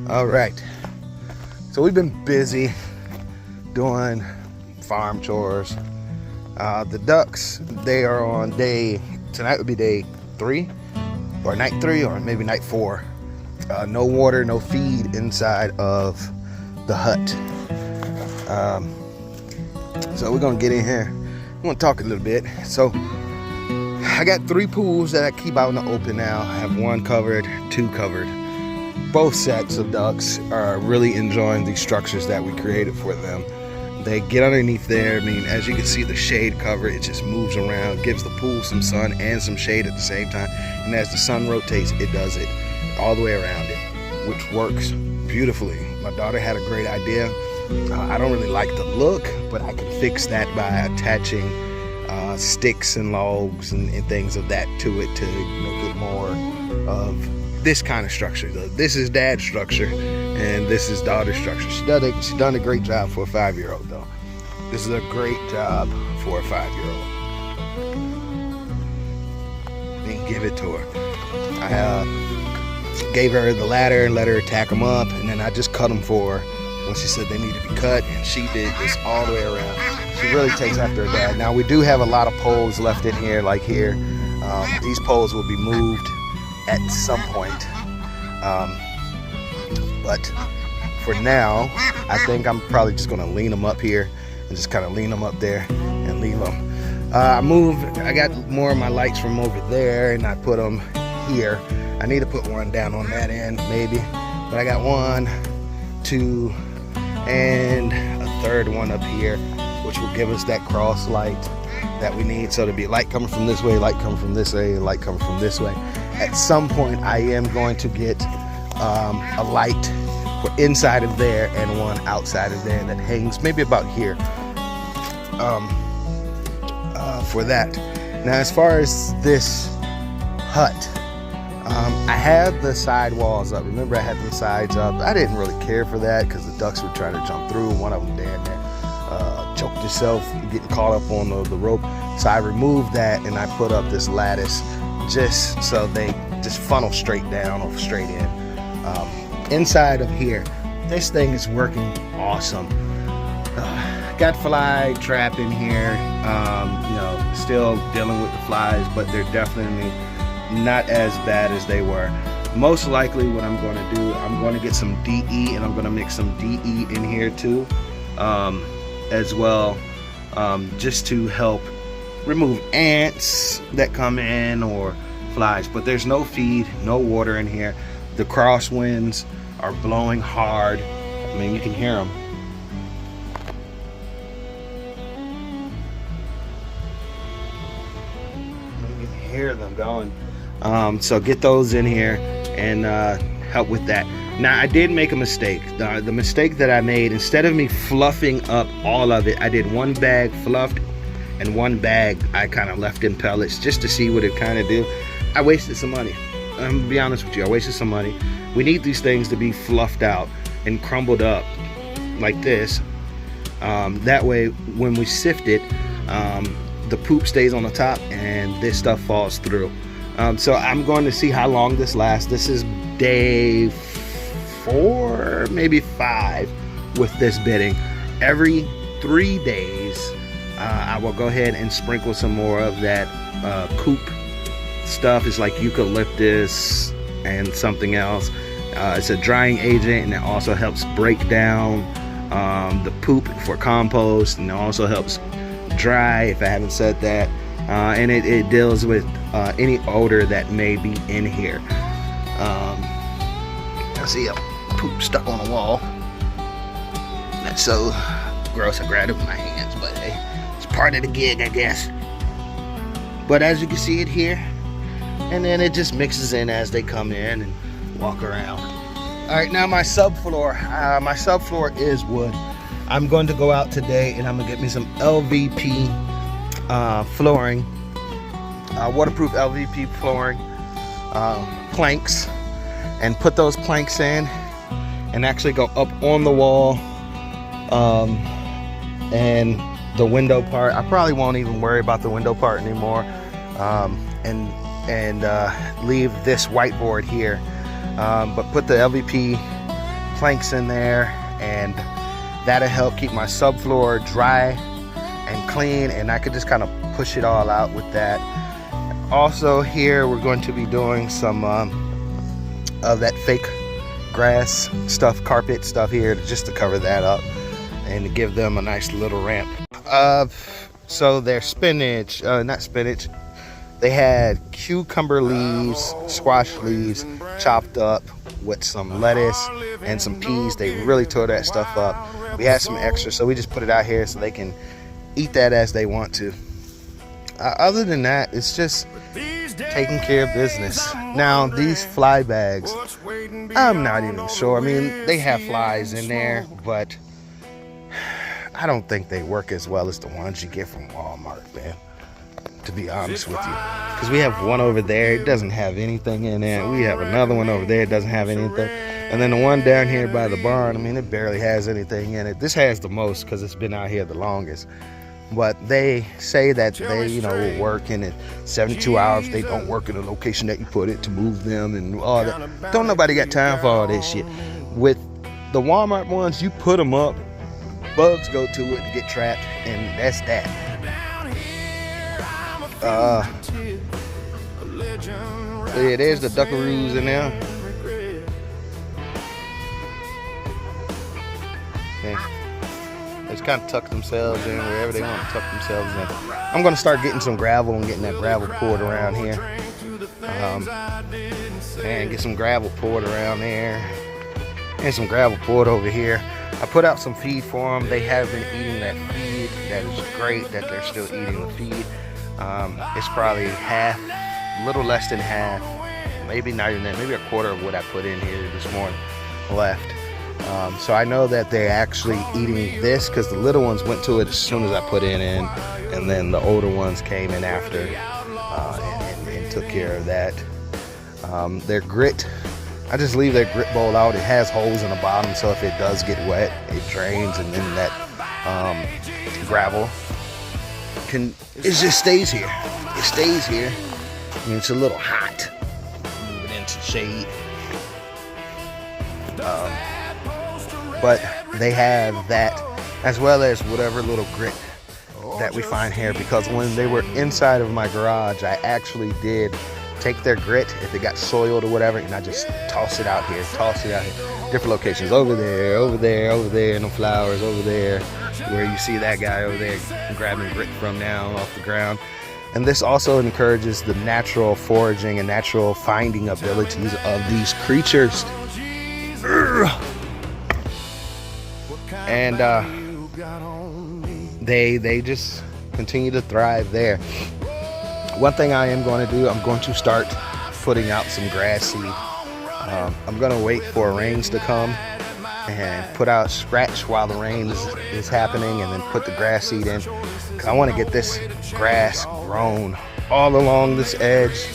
All right, so we've been busy doing farm chores. The ducks, they are on tonight would be day 3 or night 3 or maybe night 4. No water, no feed inside of the hut. So we're gonna get in here. I'm gonna talk a little bit. So I got 3 pools that I keep out in the open now. I have 1 covered, 2 covered. Both sets of ducks are really enjoying these structures that we created for them. They get underneath there. I mean, as you can see, the shade cover, it just moves around, gives the pool some sun and some shade at the same time. And as the sun rotates, it does it all the way around it, which works beautifully. My daughter had a great idea. I don't really like the look, but I can fix that by attaching sticks and logs and things of that to it to make it more of this kind of structure. This is dad's structure and this is daughter's structure. She's done a great job for a 5-year-old though. This is a great job for a 5-year-old. Didn't give it to her. I gave her the ladder and let her tack them up, and then I just cut them for her when she said they need to be cut, and she did this all the way around. She really takes after her dad. Now we do have a lot of poles left in here, like here. These poles will be moved at some point, but for now I think I'm probably just gonna lean them up here and just kind of lean them up there and leave them. I got more of my lights from over there and I put them here. I need to put one down on that end maybe, but I got 1, 2, and a 3rd one up here, which will give us that cross light that we need. So there'll be light coming from this way, light coming from this way, light coming from this way. At some point I am going to get a light for inside of there and one outside of there that hangs maybe about here for that. Now as far as this hut, I had the side walls up. Remember I had the sides up. I didn't really care for that because the ducks were trying to jump through, and one of them down there choked herself getting caught up on the rope. So I removed that and I put up this lattice just so they just funnel straight down or straight in. Inside of here, this thing is working awesome. Got fly trap in here, you know, still dealing with the flies, but they're definitely not as bad as they were. Most likely what I'm going to do, I'm going to get some DE and I'm going to mix some DE in here too, as well, just to help remove ants that come in or flies. But there's no feed, no water in here. The crosswinds are blowing hard. I mean, you can hear them. You can hear them going. So get those in here and help with that. Now I did make a mistake. The mistake that I made, instead of me fluffing up all of it, I did 1 bag fluffed and 1 bag I kind of left in pellets just to see what it kind of do. I wasted some money. I'm gonna be honest with you, I wasted some money. We need these things to be fluffed out and crumbled up like this. That way when we sift it, the poop stays on the top and this stuff falls through. So I'm going to see how long this lasts. This is day 4, maybe 5 with this bedding. Every 3 days, I will go ahead and sprinkle some more of that coop stuff. It's like eucalyptus and something else. It's a drying agent, and it also helps break down the poop for compost, and it also helps dry, if I haven't said that. And it deals with any odor that may be in here. I see a poop stuck on the wall. That's so gross. I grabbed it with my hands, but hey, it's part of the gig, I guess. But as you can see it here, and then it just mixes in as they come in and walk around. All right, now my subfloor. My subfloor is wood. I'm going to go out today and I'm gonna get me some LVP flooring, waterproof LVP flooring, planks, and put those planks in and actually go up on the wall, and the window part. I probably won't even worry about the window part anymore, and leave this whiteboard here, but put the LVP planks in there, and that'll help keep my subfloor dry and clean, and I could just kind of push it all out with that. Also here we're going to be doing some of that fake grass stuff, carpet stuff here, just to cover that up and to give them a nice little ramp. So their spinach, not spinach, they had cucumber leaves, squash leaves chopped up with some lettuce and some peas. They really tore that stuff up. We had some extra, so we just put it out here so they can eat that as they want to. Other than that, it's just taking care of business. Now these fly bags, I'm not even sure. I mean, they have flies in there, but I don't think they work as well as the ones you get from Walmart, man, to be honest with you. Because we have one over there, it doesn't have anything in it. We have another one over there, it doesn't have anything. And then the one down here by the barn, I mean, it barely has anything in it. This has the most because it's been out here the longest. But they say that they, you know, will work in 72 hours. They don't work in the location that you put it to move them and all that. Don't nobody got time for all this shit. With the Walmart ones, you put them up, bugs go to it and get trapped, and that's that. So yeah, there's the duckaroos in there. Okay. They just kind of tuck themselves in wherever they want to tuck themselves in. I'm going to start getting some gravel and getting that gravel poured around here. And get some gravel poured around there. And some gravel poured over here. I put out some feed for them. They have been eating that feed. That is great that they're still eating the feed. It's probably half, a little less than half, maybe not even that, maybe a quarter of what I put in here this morning left. So I know that they're actually eating this because the little ones went to it as soon as I put it in, and then the older ones came in after and took care of that. Their grit, I just leave that grit bowl out. It has holes in the bottom, so if it does get wet, it drains, and then that gravel it just stays here. It stays here. I mean, it's a little hot. Move it into shade. But they have that as well as whatever little grit that we find here, because when they were inside of my garage, I actually did take their grit if it got soiled or whatever, and I just toss it out here, different locations, over there, and the flowers over there, where you see that guy over there grabbing grit from now off the ground. And this also encourages the natural foraging and natural finding abilities of these creatures. And they just continue to thrive there. One thing I am going to do, I'm going to start putting out some grass seed. I'm going to wait for rains to come and put out scratch while the rain is happening, and then put the grass seed in. I want to get this grass grown all along this edge.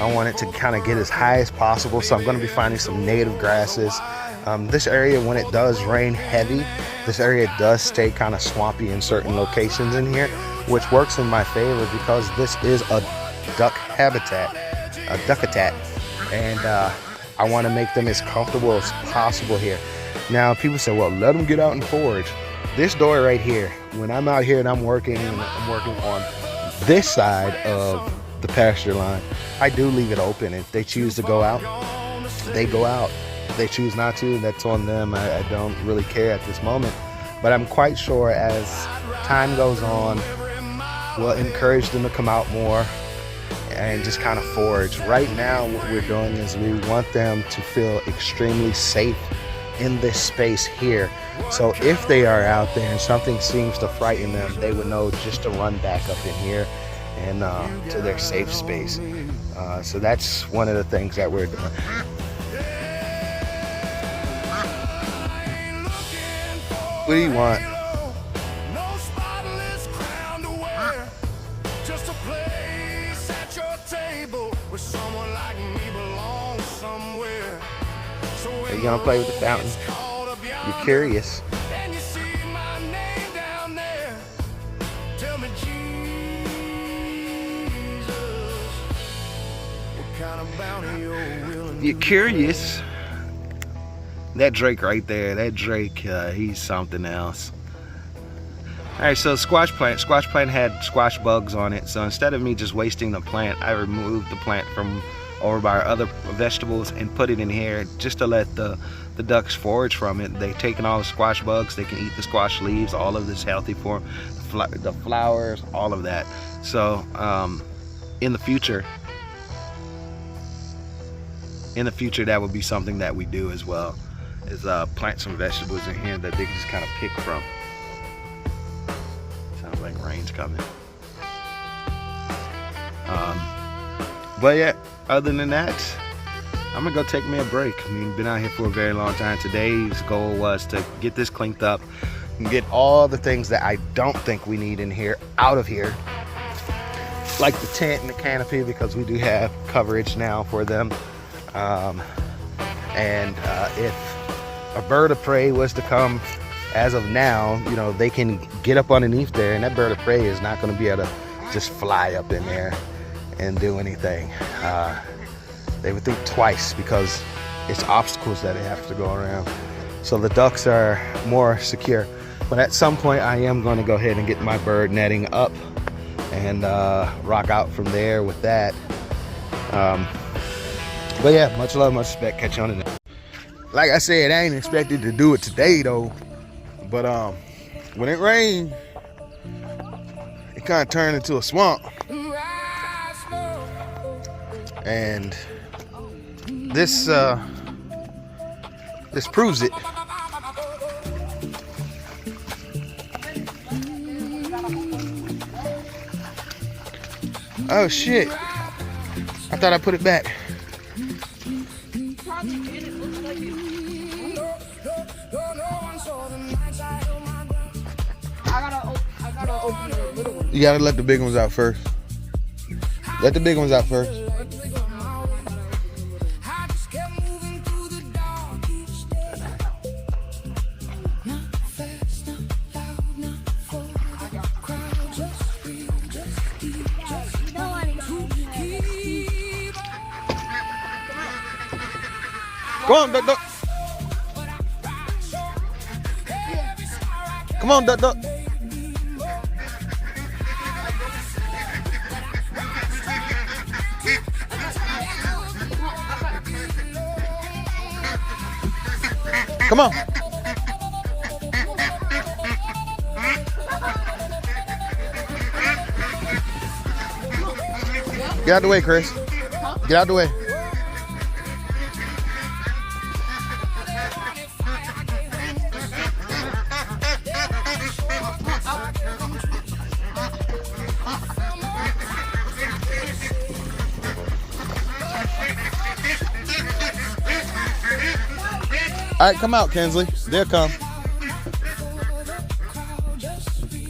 I want it to kind of get as high as possible, so I'm going to be finding some native grasses. This area, when it does rain heavy, this area does stay kind of swampy in certain locations in here, which works in my favor because this is a duck habitat, and I want to make them as comfortable as possible here. Now, people say, well, let them get out and forage. This door right here, when I'm out here and I'm working on this side of the pasture line, I do leave it open. If they choose to go out, they go out. If they choose not to, that's on them. I don't really care at this moment. But I'm quite sure as time goes on, we'll encourage them to come out more and just kind of forage. Right now, what we're doing is we want them to feel extremely safe in this space here. So if they are out there and something seems to frighten them, they would know just to run back up in here and to their safe space. So that's one of the things that we're doing. What do you want? Are you gonna play with the fountain? You're curious. You're curious. That Drake right there, that Drake, he's something else. All right, so squash plant had squash bugs on it. So instead of me just wasting the plant, I removed the plant from over by our other vegetables and put it in here just to let the ducks forage from it. They've taken all the squash bugs. They can eat the squash leaves. All of this healthy for the flowers, all of that. So in the future, that would be something that we do as well, is plant some vegetables in here that they can just kind of pick from. Sounds like rain's coming. But yeah, other than that, I'm gonna go take me a break. I mean, been out here for a very long time. Today's goal was to get this cleaned up and get all the things that I don't think we need in here out of here, like the tent and the canopy, because we do have coverage now for them. If a bird of prey was to come, as of now, you know, they can get up underneath there, and that bird of prey is not going to be able to just fly up in there and do anything. They would think twice because it's obstacles that they have to go around. So the ducks are more secure. But at some point, I am going to go ahead and get my bird netting up and rock out from there with that. But yeah, much love, much respect. Catch you on the next. Like I said, I ain't expected to do it today though. But when it rained, it kind of turned into a swamp. And this proves it. Oh shit. I thought I put it back. You gotta let the big ones out first. Let the big ones out first. Come on, duck, duck. Come on, duck, duck. Come on. Get out the way, Chris. Get out the way. All right, come out, Kinsley. They'll come.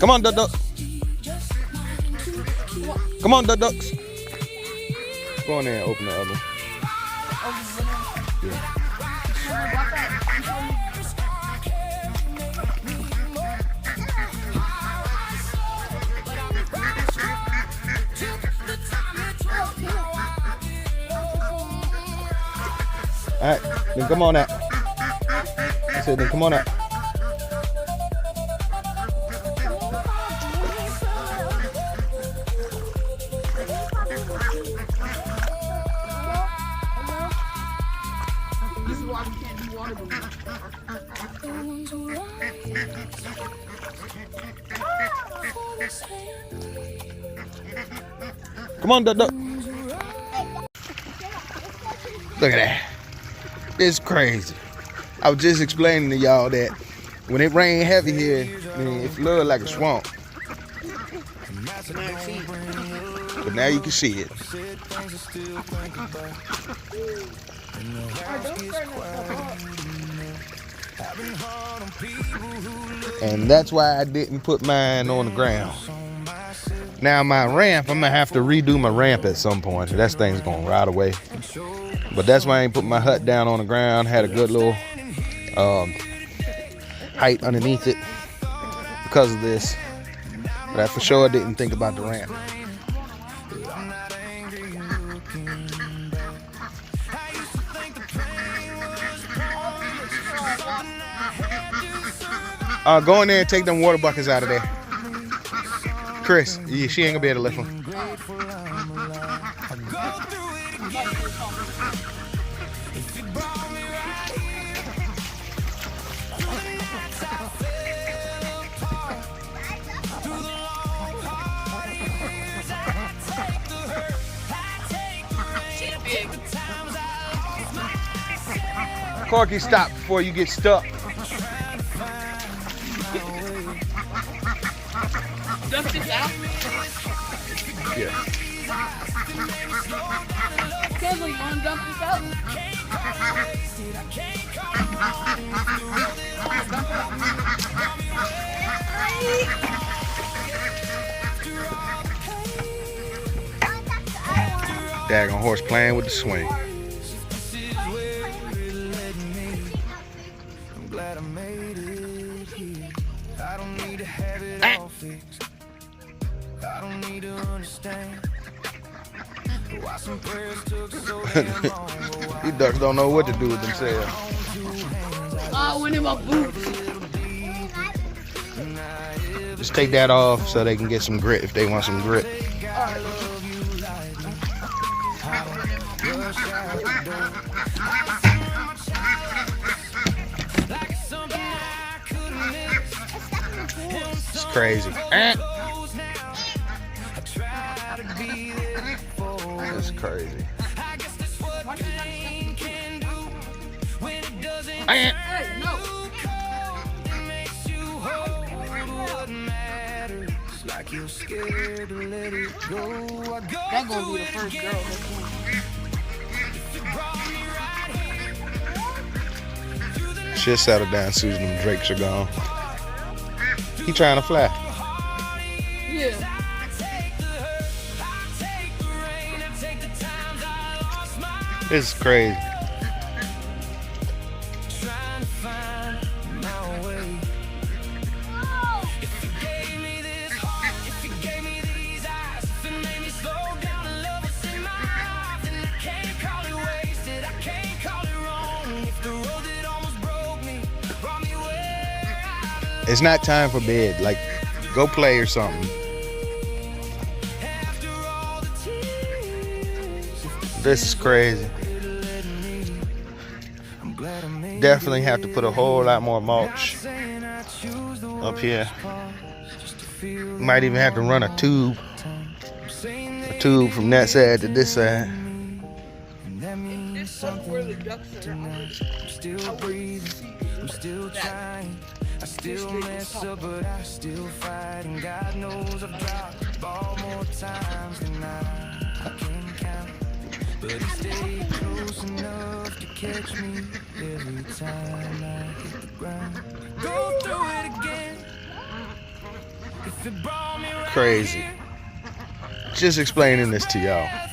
Come on, duck duck. Come on, duck ducks. Go in there and open the other one. Yeah. All right, then come on out. I said, then come on out. This is why we can't do water balloons. Come on, duck, duck. Look at that. It's crazy. I was just explaining to y'all that when it rained heavy here, I mean, it flooded like a swamp. But now you can see it. And that's why I didn't put mine on the ground. Now my ramp, I'm gonna have to redo my ramp at some point. That thing's gonna rot away. But that's why I ain't put my hut down on the ground. Had a good little height underneath it because of this. But I for sure didn't think about the ramp. Go in there and take them water buckets out of there. Chris, yeah, she ain't gonna be able to lift them. Corky, stop before you get stuck. Dump this out. Yeah. Kenley, you want to dump this out? Daggone horse playing with the swing. These ducks don't know what to do with themselves. Oh, one in my boots. Just take that off so they can get some grit if they want some grit. It's crazy. It's crazy. Hey, no. That gonna be the first girl. She'll settle down as soon as them drakes are gone. He trying to fly. Yeah. This is crazy. It's not time for bed. Like, go play or something. This is crazy. Definitely have to put a whole lot more mulch up here. Might even have to run a tube from that side to this side. I still mess up, but I still fight, and God knows I've dropped the ball more times than I can count. But he stayed close enough to catch me every time I hit the ground. Go through it again. If it brought me right Crazy. Just explaining this to y'all.